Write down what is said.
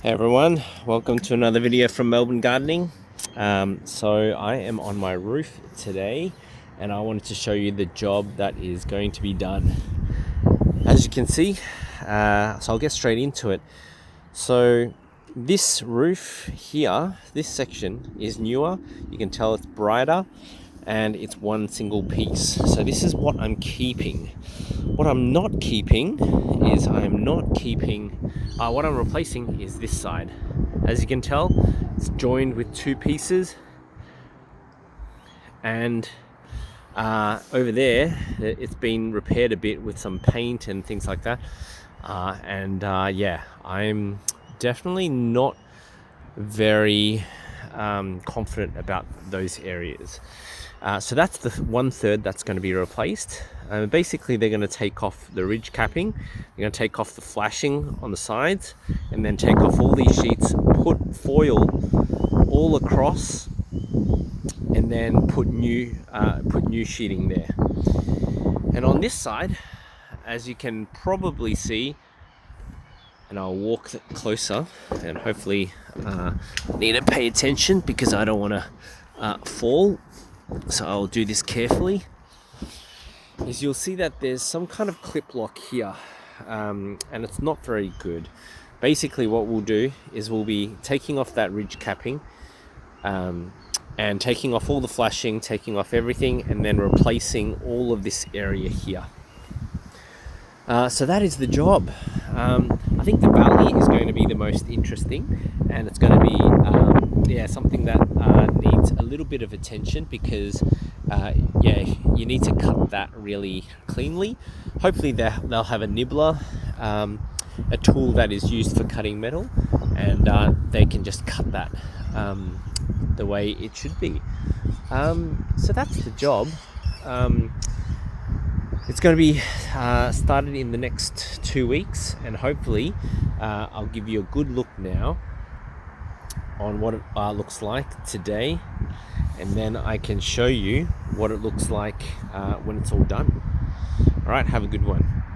Hey everyone, welcome to another video from Melbourne Gardening. So I am on my roof today and I wanted to show you the job that is going to be done. As you can see, so I'll get straight into it. So this roof here, this section is newer. You can tell it's brighter and it's one single piece. So this is what I'm keeping. What I'm not keeping is what I'm replacing is this side. As you can tell, it's joined with two pieces, and over there it's been repaired a bit with some paint and things like that. Yeah, I'm definitely not very confident about those areas. So that's the 1/3 that's going to be replaced. Basically, they're going to take off the ridge capping, they're going to take off the flashing on the sides, and then take off all these sheets, put foil all across, and then put new sheeting there. And on this side, as you can probably see, and I'll walk closer, and hopefully need to pay attention because I don't want to fall. So I'll do this carefully. Is you'll see that there's some kind of clip lock here, and it's not very good. Basically what we'll do is we'll be taking off that ridge capping, and taking off all the flashing, taking off everything, and then replacing all of this area here. So that is the job. I think the valley is going to be the most interesting, and it's going to be something that needs a little bit of attention because you need to cut that really cleanly. Hopefully they'll have a nibbler, a tool that is used for cutting metal, and they can just cut that the way it should be. So that's the job. It's going to be started in the next 2 weeks, and hopefully I'll give you a good look now on what it looks like today, and then I can show you what it looks like when it's all done. All right, have a good one.